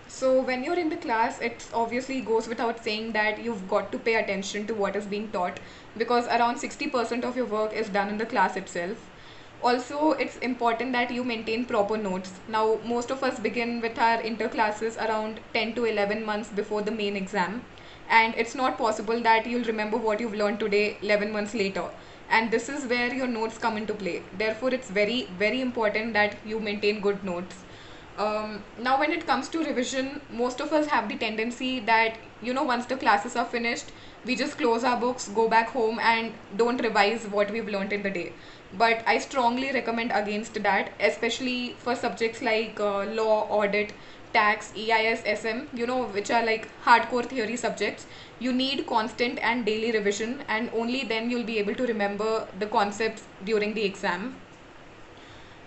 So when you're in the class, it obviously goes without saying that you've got to pay attention to what is being taught, because around 60% of your work is done in the class itself. Also, it's important that you maintain proper notes. Now, most of us begin with our inter classes around 10 to 11 months before the main exam, and it's not possible that you'll remember what you've learned today 11 months later. And this is where your notes come into play. Therefore, it's very, very important that you maintain good notes. Now, when it comes to revision, most of us have the tendency that, once the classes are finished, we just close our books, go back home, and don't revise what we've learned in the day. But I strongly recommend against that, especially for subjects like law, audit, tax, EIS, SM, which are like hardcore theory subjects. You need constant and daily revision, and only then you'll be able to remember the concepts during the exam.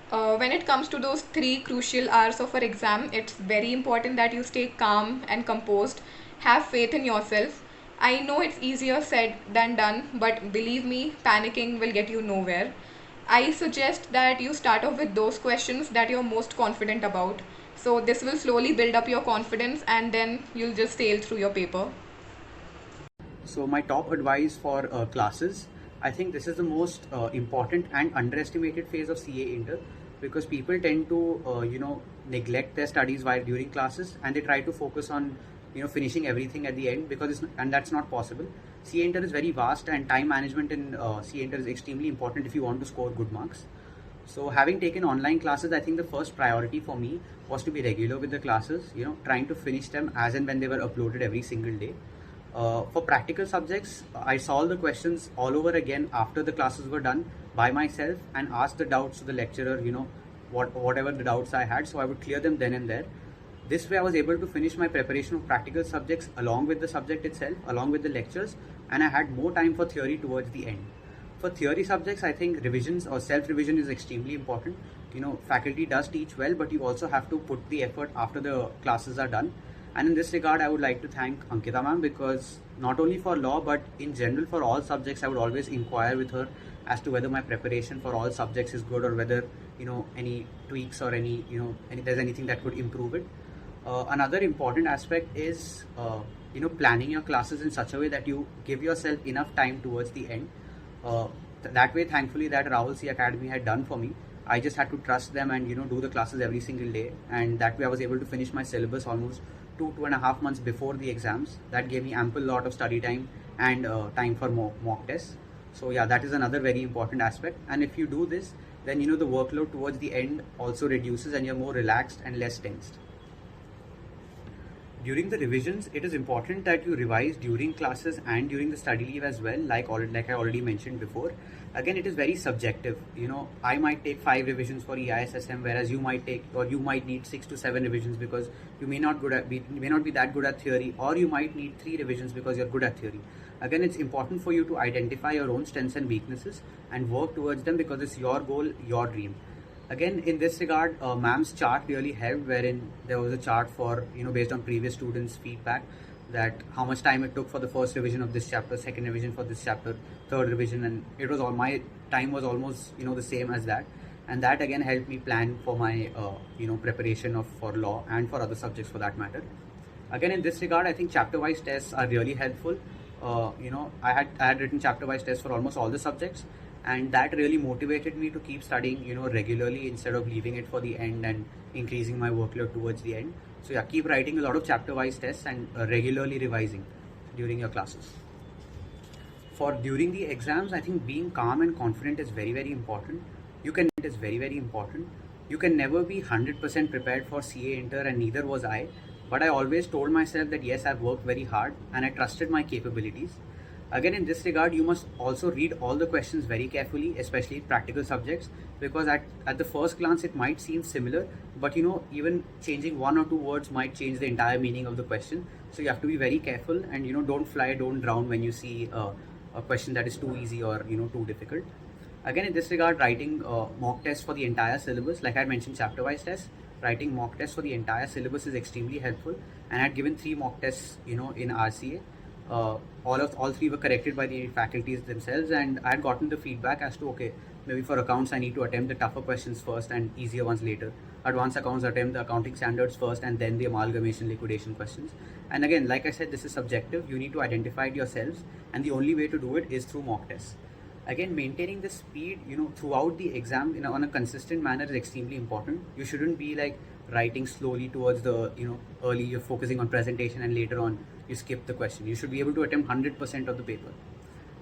When it comes to those 3 crucial hours of our exam, it's very important that you stay calm and composed. Have faith in yourself. I know it's easier said than done, but believe me, panicking will get you nowhere. I suggest that you start off with those questions that you're most confident about. So, this will slowly build up your confidence, and then you'll just sail through your paper. So my top advice for classes, I think this is the most important and underestimated phase of CA Inter, because people tend to neglect their studies while during classes, and they try to focus on finishing everything at the end, and that's not possible. CA Inter is very vast, and time management in CA Inter is extremely important if you want to score good marks. So having taken online classes, I think the first priority for me was to be regular with the classes, trying to finish them as and when they were uploaded every single day. For practical subjects, I solved the questions all over again after the classes were done by myself and asked the doubts to the lecturer, whatever the doubts I had, so I would clear them then and there. This way I was able to finish my preparation of practical subjects along with the subject itself, along with the lectures, and I had more time for theory towards the end. For theory subjects, I think revisions or self-revision is extremely important. Faculty does teach well, but you also have to put the effort after the classes are done. And in this regard, I would like to thank Ankita ma'am, because not only for law, but in general for all subjects, I would always inquire with her as to whether my preparation for all subjects is good, or whether, any tweaks or there's anything that could improve it. Another important aspect is, planning your classes in such a way that you give yourself enough time towards the end. That way, thankfully, that Rahul C Academy had done for me. I just had to trust them and do the classes every single day, and that way I was able to finish my syllabus almost 2.5 months before the exams. That gave me ample lot of study time and time for mock tests. So yeah, that is another very important aspect. And if you do this, then the workload towards the end also reduces, and you're more relaxed and less tensed. During the revisions, it is important that you revise during classes and during the study leave as well, like I already mentioned before. Again, it is very subjective. I might take 5 revisions for EISSM, whereas you might need 6 to 7 revisions, because you may not be that good at theory, or you might need 3 revisions because you're good at theory. Again, it's important for you to identify your own strengths and weaknesses and work towards them, because it's your goal, your dream. Again, in this regard, ma'am's chart really helped, wherein there was a chart for, based on previous students' feedback, that how much time it took for the first revision of this chapter, second revision for this chapter, third revision, and it was all my time was almost, the same as that. And that again helped me plan for my, preparation for law and for other subjects for that matter. Again, in this regard, I think chapter-wise tests are really helpful. I had written chapter-wise tests for almost all the subjects, and that really motivated me to keep studying regularly, instead of leaving it for the end and increasing my workload towards the end. So yeah, keep writing a lot of chapter wise tests and regularly revising during your classes. For during the exams, I think being calm and confident is very, very important. You can never be 100% prepared for CA Inter, and neither was I, but I always told myself that yes, I've worked very hard and I trusted my capabilities. Again, in this regard, you must also read all the questions very carefully, especially practical subjects, because at the first glance it might seem similar, but even changing 1 or 2 words might change the entire meaning of the question. So you have to be very careful, and don't drown when you see a question that is too easy or too difficult. Again, in this regard, writing mock tests for the entire syllabus, like I mentioned, chapter-wise tests, writing mock tests for the entire syllabus is extremely helpful. And I had given 3 mock tests, in RCA. All 3 were corrected by the faculties themselves, and I had gotten the feedback as to, okay, maybe for accounts, I need to attempt the tougher questions first and easier ones later. Advanced accounts, attempt the accounting standards first and then the amalgamation liquidation questions. And again, like I said, this is subjective. You need to identify it yourselves, and the only way to do it is through mock tests. Again, maintaining the speed, throughout the exam, on a consistent manner is extremely important. You shouldn't be like writing slowly towards the, early you're focusing on presentation and later on you skip the question. You should be able to attempt 100% of the paper.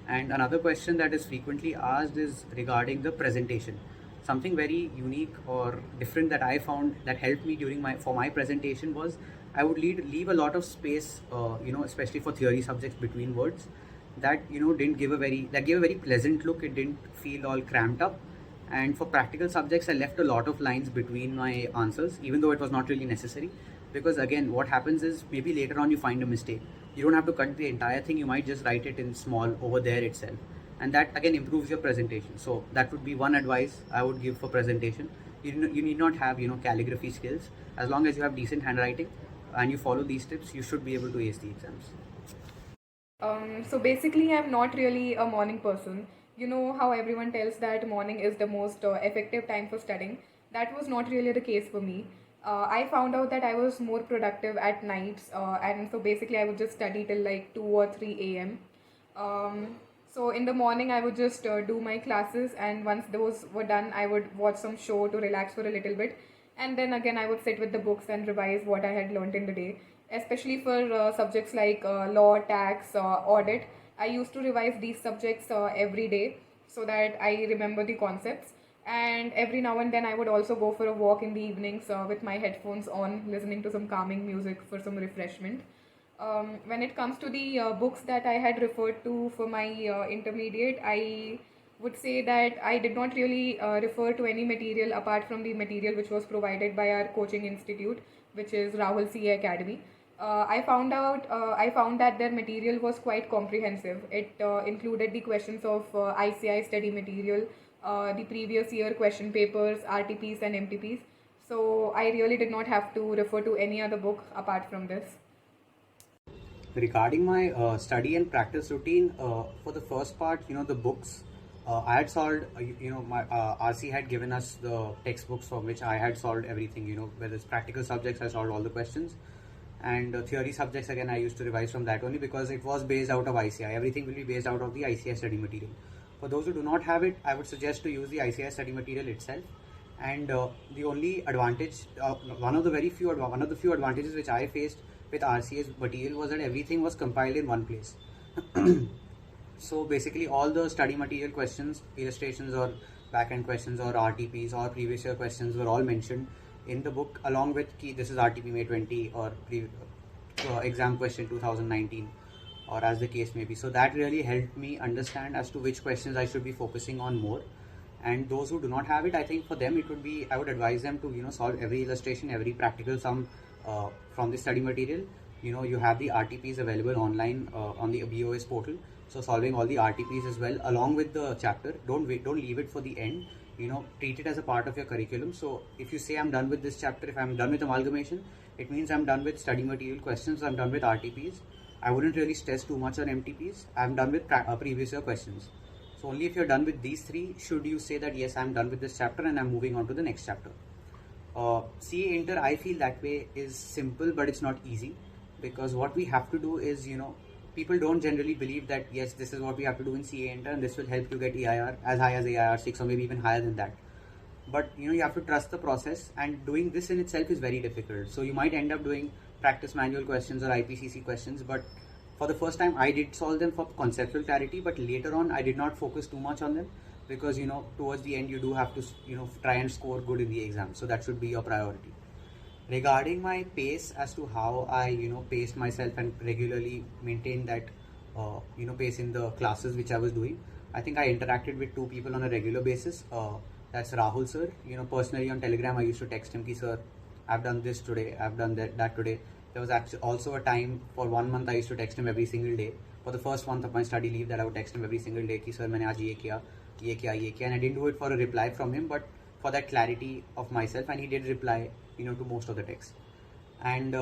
And another question that is frequently asked is regarding the presentation. Something very unique or different that I found that helped me for my presentation was I would leave a lot of space, especially for theory subjects between words. That didn't give a very gave a very pleasant look. It didn't feel all cramped up. And for practical subjects, I left a lot of lines between my answers, even though it was not really necessary. Because again, what happens is maybe later on you find a mistake. You don't have to cut the entire thing. You might just write it in small over there itself, and that again improves your presentation. So that would be one advice I would give for presentation. You need not have calligraphy skills. As long as you have decent handwriting and you follow these tips, you should be able to ace the exams. So basically, I'm not really a morning person. You know how everyone tells that morning is the most effective time for studying? That was not really the case for me. I found out that I was more productive at nights, and so basically, I would just study till like 2 or 3 a.m. So in the morning, I would just do my classes, and once those were done, I would watch some show to relax for a little bit, and then again, I would sit with the books and revise what I had learned in the day. Especially for subjects like law, tax, audit, I used to revise these subjects every day so that I remember the concepts. And every now and then, I would also go for a walk in the evenings with my headphones on, listening to some calming music for some refreshment. When it comes to the books that I had referred to for my intermediate, I would say that I did not really refer to any material apart from the material which was provided by our coaching institute, which is Rahul CA Academy. I found that their material was quite comprehensive. It included the questions of ICI study material, the previous year question papers, RTPs and MTPs. So I really did not have to refer to any other book apart from this. Regarding my study and practice routine, for the first part, the books, I had solved, my RC had given us the textbooks from which I had solved everything, whether it's practical subjects, I solved all the questions. And theory subjects, again, I used to revise from that only because it was based out of ICI. Everything will be based out of the ICI study material. For those who do not have it, I would suggest to use the ICI study material itself. And the only advantage, one of the few advantages which I faced with RCA's material was that everything was compiled in one place. So basically, all the study material questions, illustrations or back-end questions or RTPs or previous year questions were all mentioned in the book, along with this is RTP May 20 or exam question 2019, or as the case may be. So that really helped me understand as to which questions I should be focusing on more. And those who do not have it, I think for them it would be, I would advise them to solve every illustration, every practical sum from the study material. You have the RTPs available online on the BOS portal. So solving all the RTPs as well along with the chapter. Don't leave it for the end. Treat it as a part of your curriculum. So if you say I'm done with this chapter, if I'm done with amalgamation, it means I'm done with study material questions, I'm done with RTPs. I wouldn't really stress too much on MTPs. I'm done with previous year questions. So only if you're done with these three should you say that yes, I'm done with this chapter and I'm moving on to the next chapter. CA Inter, I feel that way is simple, but it's not easy, because what we have to do is, people don't generally believe that yes, this is what we have to do in CA Inter and this will help you get AIR as high as AIR 6 or maybe even higher than that. But you have to trust the process, and doing this in itself is very difficult. So you might end up doing practice manual questions or IPCC questions, but for the first time I did solve them for conceptual clarity, but later on I did not focus too much on them, because towards the end you do have to try and score good in the exam. So that should be your priority. Regarding my pace, as to how I paced myself and regularly maintained that pace in the classes which I was doing, I think I interacted with two people on a regular basis. That's Rahul sir. Personally on Telegram I used to text him ki sir, I've done this today, I've done that today. There was actually also a time for 1 month I used to text him every single day. For the first month of my study leave, that I would text him every single day ki sir, maine aaj ye kiya, and I didn't do it for a reply from him, but for that clarity of myself, and he did reply to most of the text. And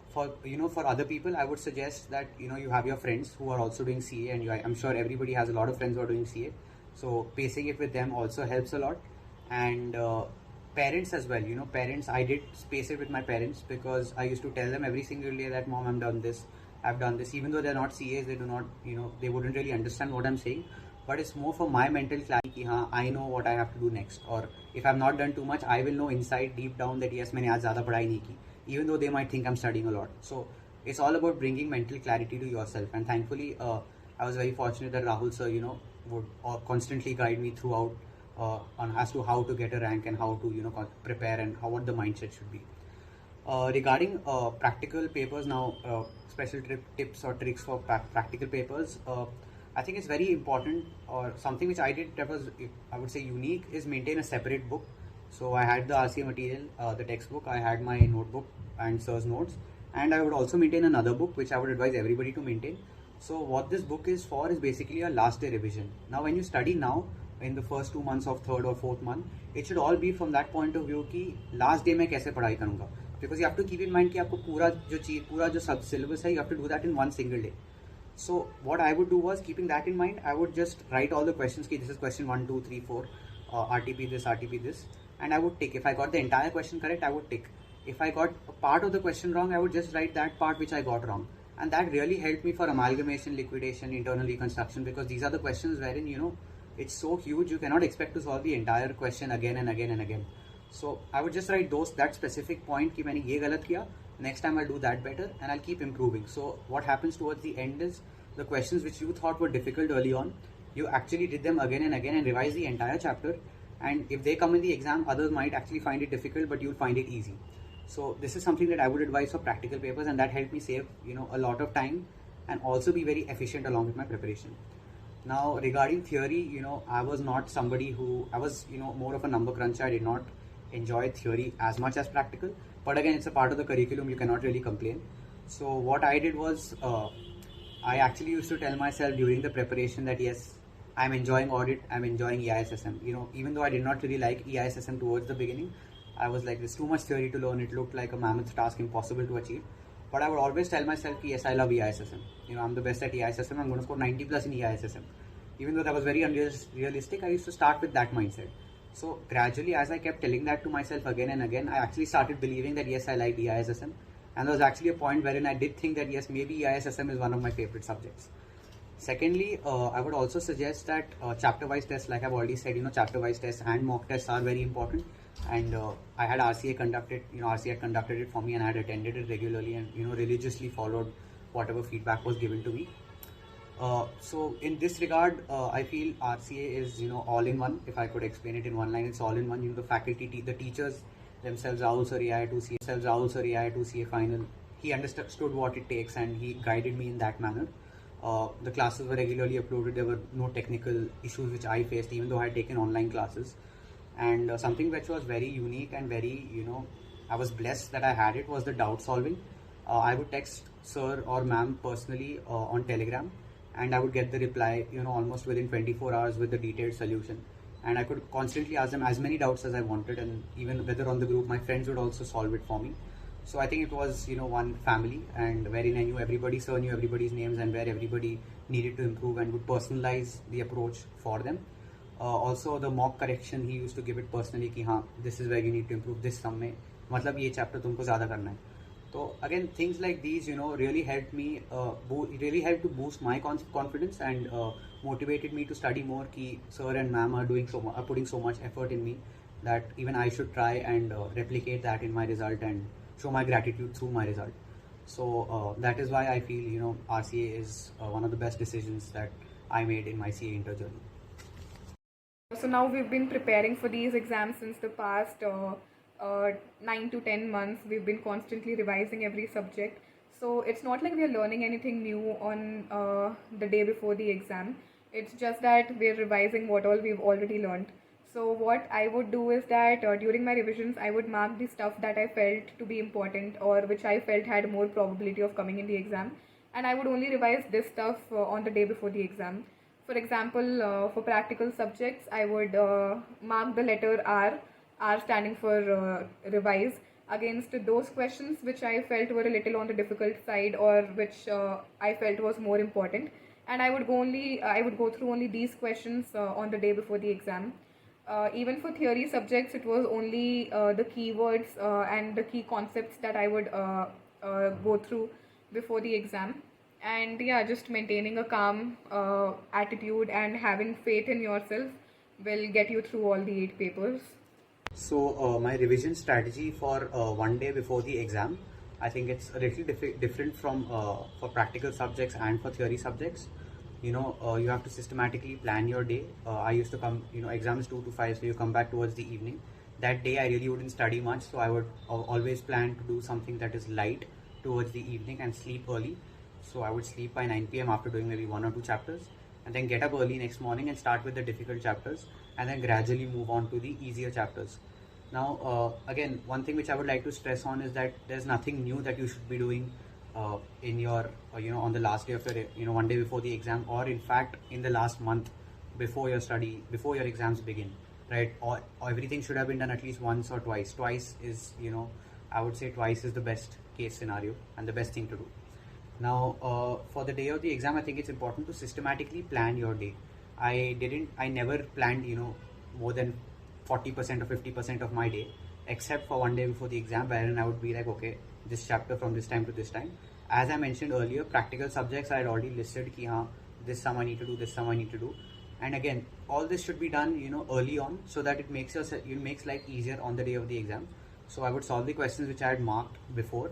for other people, I would suggest that you have your friends who are also doing CA, and I'm sure everybody has a lot of friends who are doing CA. So pacing it with them also helps a lot. And parents as well, parents, I did space it with my parents because I used to tell them every single day that mom, I've done this, even though they're not CAs, they do not, they wouldn't really understand what I'm saying. But it's more for my mental clarity कि हाँ, I know what I have to do next, or if I've not done too much, I will know inside deep down that yes, मैंने आज ज़्यादा पढ़ाई नहीं की, even though they might think I'm studying a lot. So it's all about bringing mental clarity to yourself. And thankfully, I was very fortunate that Rahul sir, would constantly guide me throughout on as to how to get a rank and how to prepare and what the mindset should be. Regarding practical papers now, special tips or tricks for practical papers, I think it's very important, or something which I did that was, I would say, unique, is maintain a separate book. So I had the RCA material, the textbook, I had my notebook and sir's notes, and I would also maintain another book which I would advise everybody to maintain. So what this book is for is basically a last day revision. Now when you study now, in the first 2 months of third or fourth month, it should all be from that point of view कि last day मैं कैसे पढ़ाई करूँगा, because you have to keep in mind कि आपको पूरा जो सब syllabus है, you have to do that in one single day. So what I would do was, keeping that in mind, I would just write all the questions. This is question 1, 2, 3, 4, RTP this, and I would tick. If I got the entire question correct, I would tick. If I got a part of the question wrong, I would just write that part which I got wrong. And that really helped me for amalgamation, liquidation, internal reconstruction, because these are the questions wherein, it's so huge, you cannot expect to solve the entire question again and again and again. So I would just write that specific point कि मैंने ये गलत किया, next time I'll do that better, and I'll keep improving. So what happens towards the end is, the questions which you thought were difficult early on, you actually did them again and again and revise the entire chapter. And if they come in the exam, others might actually find it difficult, but you'll find it easy. So this is something that I would advise for practical papers, and that helped me save a lot of time and also be very efficient along with my preparation. Now regarding theory, I was not somebody who, I was more of a number cruncher. I did not enjoy theory as much as practical, but again, it's a part of the curriculum, you cannot really complain. So what I did was, I actually used to tell myself during the preparation that yes, I'm enjoying audit, I'm enjoying EISSM. Even though I did not really like EISSM towards the beginning, I was like, there's too much theory to learn, it looked like a mammoth task, impossible to achieve. But I would always tell myself, yes, I love EISSM. I'm the best at EISSM, I'm going to score 90 plus in EISSM. Even though that was very unrealistic, I used to start with that mindset. So gradually, as I kept telling that to myself again and again, I actually started believing that yes, I liked EISSM. And there was actually a point wherein I did think that yes, maybe EISSM is one of my favorite subjects. Secondly, I would also suggest that chapter-wise tests, like I've already said, chapter-wise tests and mock tests are very important. And I had RCA conducted, RCA had conducted it for me, and I had attended it regularly and religiously followed whatever feedback was given to me. So in this regard, I feel RCA is all in one. If I could explain it in one line, it's all in one. The faculty, the teachers themselves, Rahul sir AI to CA final, he understood what it takes and he guided me in that manner. The classes were regularly uploaded. There were no technical issues which I faced, even though I had taken online classes. And something which was very unique and very, I was blessed that I had it, was the doubt solving. I would text sir or ma'am personally on Telegram, and I would get the reply, almost within 24 hours with the detailed solution. And I could constantly ask them as many doubts as I wanted, and even whether on the group, my friends would also solve it for me. So I think it was, one family, and wherein I knew everybody, sir knew everybody's names, and where everybody needed to improve and would personalize the approach for them. Also the mock correction, he used to give it personally कि हाँ, this is where you need to improve this sum में, मतलब ये chapter तुमको ज़्यादा करना है. So again, things like these, really helped me, really helped to boost my confidence and motivated me to study more. Ki sir and ma'am are putting so much effort in me that even I should try and replicate that in my result and show my gratitude through my result. So that is why I feel, RCA is one of the best decisions that I made in my CA inter journey. So now we've been preparing for these exams since the past 9 to 10 months. We've been constantly revising every subject. So it's not like we're learning anything new on the day before the exam. It's just that we're revising what all we've already learned. So what I would do is that during my revisions, I would mark the stuff that I felt to be important or which I felt had more probability of coming in the exam. And I would only revise this stuff on the day before the exam. For example, for practical subjects, I would mark the letter R standing for revise, against those questions which I felt were a little on the difficult side or which I felt was more important. and I would go through only these questions on the day before the exam. Even for theory subjects, it was only the keywords and the key concepts that I would go through before the exam. And yeah, just maintaining a calm attitude and having faith in yourself will get you through all the 8 papers. So my revision strategy for 1 day before the exam, I think it's a little different from for practical subjects and for theory subjects. You have to systematically plan your day. I used to come, exam is 2 to 5, so you come back towards the evening. That day I really wouldn't study much, so I would always plan to do something that is light towards the evening and sleep early. So I would sleep by 9 p.m. after doing maybe 1 or 2 chapters, and then get up early next morning and start with the difficult chapters, and then gradually move on to the easier chapters. Now, again, one thing which I would like to stress on is that there's nothing new that you should be doing in your, on the last day of your, 1 day before the exam, or in fact, in the last month before your study, before your exams begin, right? Or everything should have been done at least once or twice. Twice is, I would say twice is the best case scenario and the best thing to do. Now, for the day of the exam, I think it's important to systematically plan your day. I never planned, more than 40% or 50% of my day, except for 1 day before the exam, wherein I would be like, okay, this chapter from this time to this time. As I mentioned earlier, practical subjects I had already listed ki haan, this sum I need to do, this sum I need to do. And again, all this should be done, early on, so that it makes life easier on the day of the exam. So I would solve the questions which I had marked before,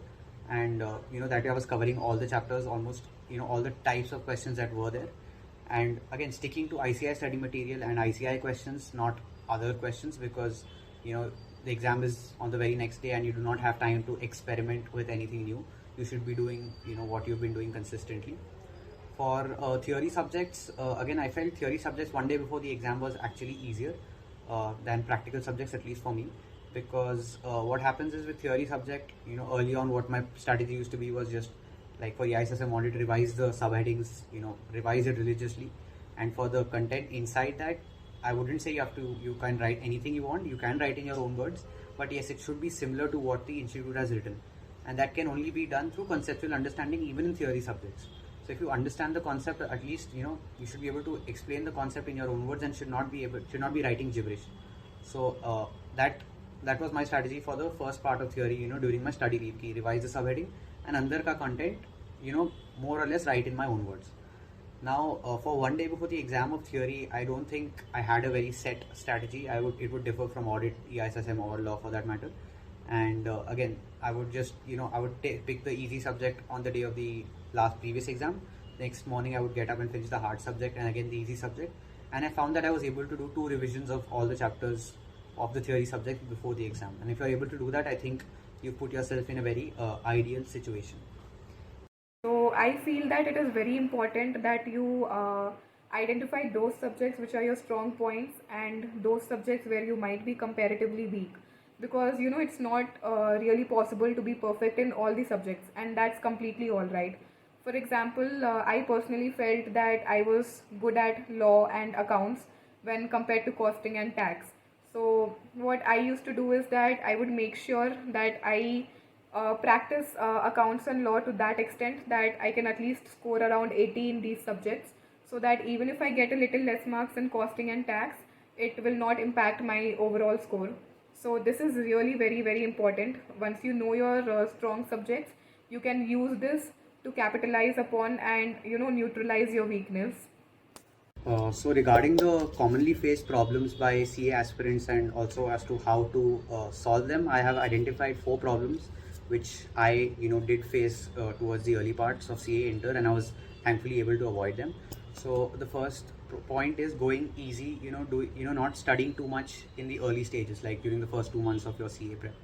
and that way I was covering all the chapters, almost, all the types of questions that were there. And again, sticking to ICI study material and ICI questions, not other questions, because the exam is on the very next day and you do not have time to experiment with anything new. You should be doing what you've been doing consistently. For theory subjects, again, I felt theory subjects 1 day before the exam was actually easier than practical subjects, at least for me, because what happens is with theory subject, early on what my strategy used to be was just like for EISS I wanted to revise the subheadings, revise it religiously, and for the content inside that, I wouldn't say you can write anything you want, you can write in your own words, but yes, it should be similar to what the institute has written, and that can only be done through conceptual understanding, even in theory subjects. So if you understand the concept, at least you should be able to explain the concept in your own words and should not be writing gibberish. So that was my strategy for the first part of theory, during my study leave, ki revise the subheading and under ka content, more or less write in my own words. Now, for 1 day before the exam of theory, I don't think I had a very set strategy. It would differ from audit, EISSM, or law for that matter. And again, I would just, I would pick the easy subject on the day of the previous exam. Next morning, I would get up and finish the hard subject and again the easy subject. And I found that I was able to do 2 revisions of all the chapters of the theory subject before the exam. And if you're able to do that, I think you've put yourself in a very ideal situation. So I feel that it is very important that you identify those subjects which are your strong points and those subjects where you might be comparatively weak, because it's not really possible to be perfect in all the subjects, and that's completely all right. For example, I personally felt that I was good at law and accounts when compared to costing and tax. So what I used to do is that I would make sure that I practice accounts and law to that extent that I can at least score around 80 in these subjects, so that even if I get a little less marks in costing and tax, it will not impact my overall score. So this is really very, very important. Once you know your strong subjects, you can use this to capitalize upon and neutralize your weakness. So regarding the commonly faced problems by CA aspirants and also as to how to solve them, I have identified 4 problems which I did face towards the early parts of CA Inter, and I was thankfully able to avoid them. So the first point is going easy, not studying too much in the early stages, like during the first 2 months of your CA prep.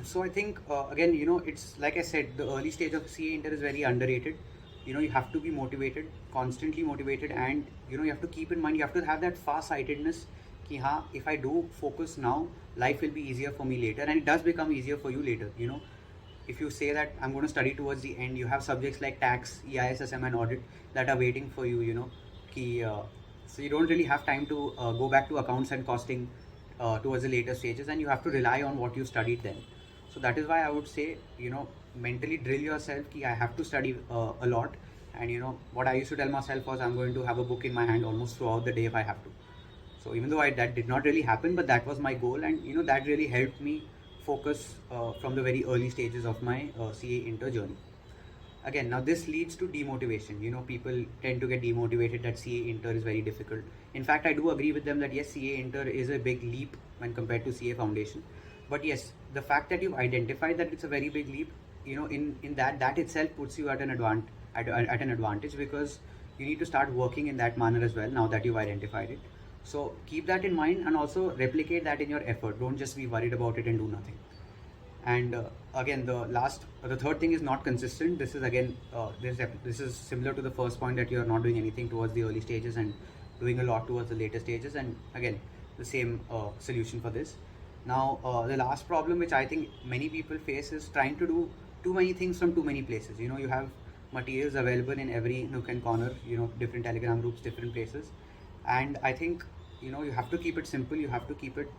So I think again, it's like I said, the early stage of CA Inter is very underrated. You have to be motivated, constantly motivated, and you have to keep in mind, you have to have that far-sightedness ki ha, if I do focus now, life will be easier for me later, and it does become easier for you later. If you say that I'm going to study towards the end, you have subjects like tax, EISSM, and audit that are waiting for you, so you don't really have time to go back to accounts and costing towards the later stages, and you have to rely on what you studied then. So that is why I would say, mentally drill yourself ki I have to study a lot, And what I used to tell myself was I'm going to have a book in my hand almost throughout the day if I have to. So even though that did not really happen, but that was my goal, and that really helped me focus from the very early stages of my CA inter journey. Again, now this leads to demotivation. People tend to get demotivated that CA inter is very difficult. In fact, I do agree with them that yes, CA inter is a big leap when compared to CA foundation. But yes, the fact that you've identified that it's a very big leap, in that itself puts you at an advantage, because you need to start working in that manner as well now that you've identified it. So keep that in mind and also replicate that in your effort. Don't just be worried about it and do nothing. And again, the third thing is not consistent. This is again, this is similar to the first point, that you are not doing anything towards the early stages and doing a lot towards the later stages. And again, the same solution for this. Now, the last problem which I think many people face is trying to do too many things from too many places. You have materials available in every nook and corner. Different Telegram groups, different places, and I think you have to keep it simple. You have to keep it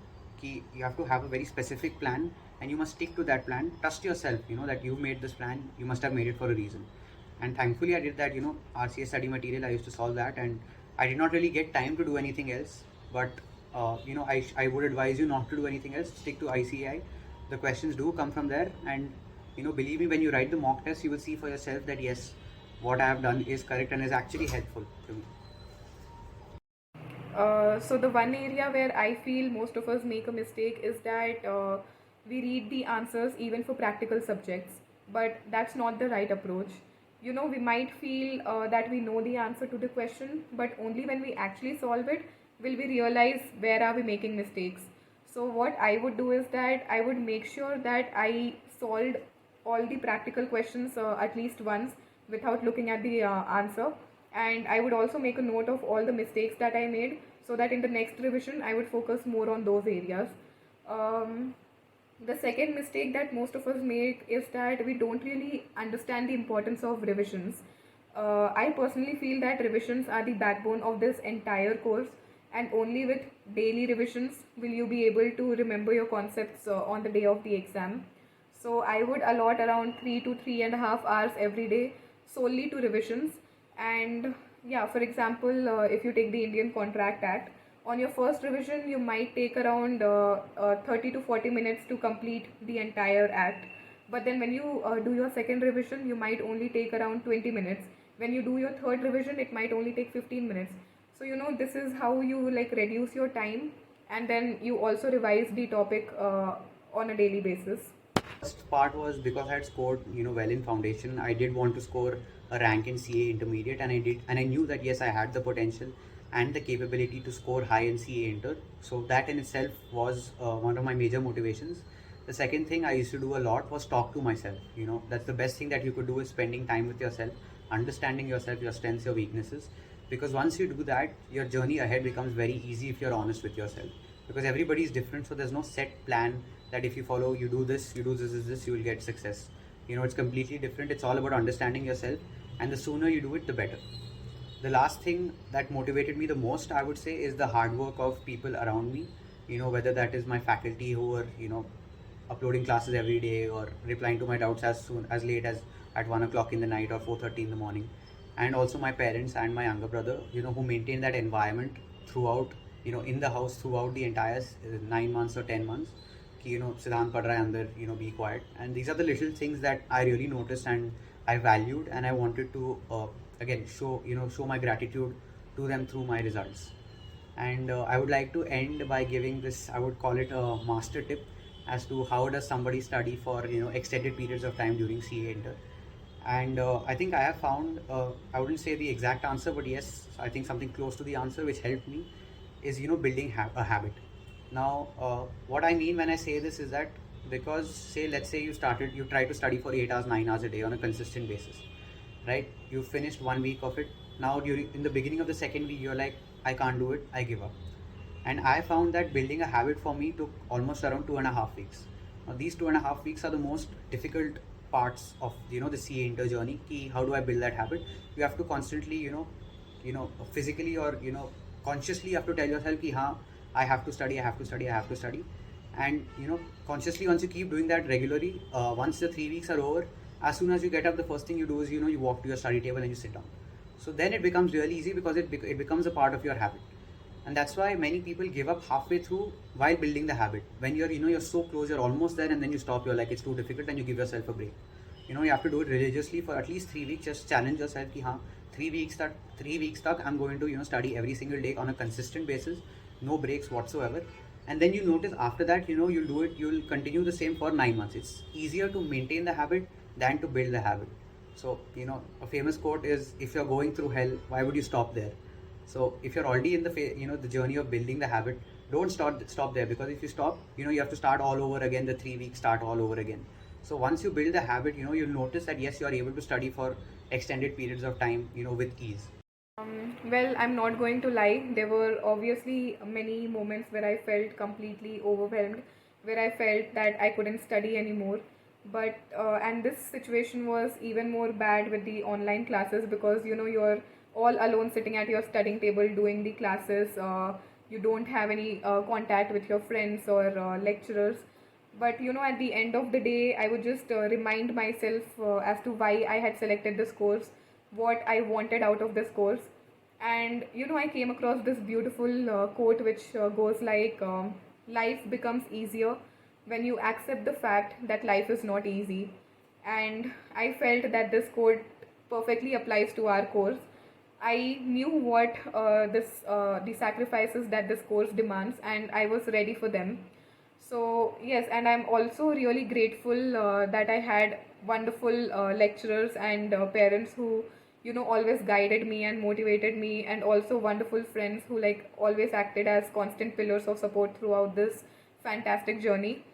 key. You have to have a very specific plan, and you must stick to that plan. Trust yourself, that you made this plan, you must have made it for a reason. And thankfully I did that. RCS study material, I used to solve that, and I did not really get time to do anything else. But I would advise you not to do anything else. Stick to ICAI. The questions do come from there, and believe me, when you write the mock test, you will see for yourself that yes, what I have done is correct and is actually helpful to me. So the one area where I feel most of us make a mistake is that we read the answers even for practical subjects, but that's not the right approach. We might feel that we know the answer to the question, but only when we actually solve it will we realize where are we making mistakes. So what I would do is that I would make sure that I solved all the practical questions at least once without looking at the answer, and I would also make a note of all the mistakes that I made so that in the next revision I would focus more on those areas. The second mistake that most of us make is that we don't really understand the importance of revisions. I personally feel that revisions are the backbone of this entire course, and only with daily revisions will you be able to remember your concepts on the day of the exam. So I would allot around 3 to 3.5 hours every day solely to revisions. And yeah, for example, if you take the Indian Contract Act, on your first revision you might take around 30 to 40 minutes to complete the entire act. But then when you do your second revision, you might only take around 20 minutes. When you do your third revision, it might only take 15 minutes. So this is how you like reduce your time, and then you also revise the topic on a daily basis. First part was because I had scored well in foundation. I did want to score a rank in CA intermediate, and I knew that yes, I had the potential and the capability to score high in CA inter. So that in itself was one of my major motivations. The second thing I used to do a lot was talk to myself. That's the best thing that you could do, is spending time with yourself, understanding yourself, your strengths, your weaknesses. Because once you do that, your journey ahead becomes very easy if you're honest with yourself. Because everybody is different, so there's no set plan that if you follow, you do this, you will get success. It's completely different. It's all about understanding yourself, and the sooner you do it, the better. The last thing that motivated me the most, I would say, is the hard work of people around me. Whether that is my faculty who are uploading classes every day, or replying to my doubts as late as at 1 o'clock in the night or 4:30 in the morning, and also my parents and my younger brother, who maintain that environment throughout, in the house throughout the entire 9 months or 10 months. Siddhant pad raha hai andar, be quiet. And these are the little things that I really noticed and I valued, and I wanted to again show my gratitude to them through my results. And I would like to end by giving this, I would call it a master tip as to how does somebody study for extended periods of time during CA inter. And I think I have found, I wouldn't say the exact answer, but yes, I think something close to the answer which helped me is building a habit. Now what I mean when I say this is that, because let's say you try to study for 8 hours, 9 hours a day on a consistent basis, right? You finished 1 week of it. Now in the beginning of the second week, you're like, I can't do it, I give up. And I found that building a habit for me took almost around 2.5 weeks. Now these 2.5 weeks are the most difficult parts of the CA inter journey. How do I build that habit? You have to constantly physically or consciously you have to tell yourself ki I have to study, and consciously, once you keep doing that regularly, once the 3 weeks are over, as soon as you get up, the first thing you do is, you walk to your study table and you sit down. So then it becomes really easy because it becomes a part of your habit. And that's why many people give up halfway through while building the habit. When you're so close, you're almost there, and then you stop, you're like, it's too difficult, and you give yourself a break. You have to do it religiously for at least 3 weeks. Just challenge yourself ki, haan, 3 weeks stuck, I'm going to study every single day on a consistent basis, no breaks whatsoever. And then you notice after that, you'll continue the same for 9 months. It's easier to maintain the habit than to build the habit. So, a famous quote is, if you're going through hell, why would you stop there? So if you're already in the journey of building the habit, don't stop there, because if you stop, you have to start all over again. The 3 weeks start all over again. So once you build the habit, you'll notice that yes, you are able to study for extended periods of time, with ease. Well, I'm not going to lie. There were obviously many moments where I felt completely overwhelmed, where I felt that I couldn't study anymore. But and this situation was even more bad with the online classes, because you're all alone sitting at your studying table doing the classes. You don't have any contact with your friends or lecturers. But at the end of the day, I would just remind myself as to why I had selected this course, what I wanted out of this course. And I came across this beautiful quote which goes like, life becomes easier when you accept the fact that life is not easy. And I felt that this quote perfectly applies to our course. I knew what the sacrifices that this course demands, and I was ready for them. So yes, and I'm also really grateful that I had wonderful lecturers and parents who always guided me and motivated me, and also wonderful friends who like always acted as constant pillars of support throughout this fantastic journey.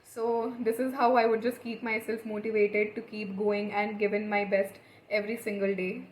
So this is how I would just keep myself motivated to keep going and giving my best every single day.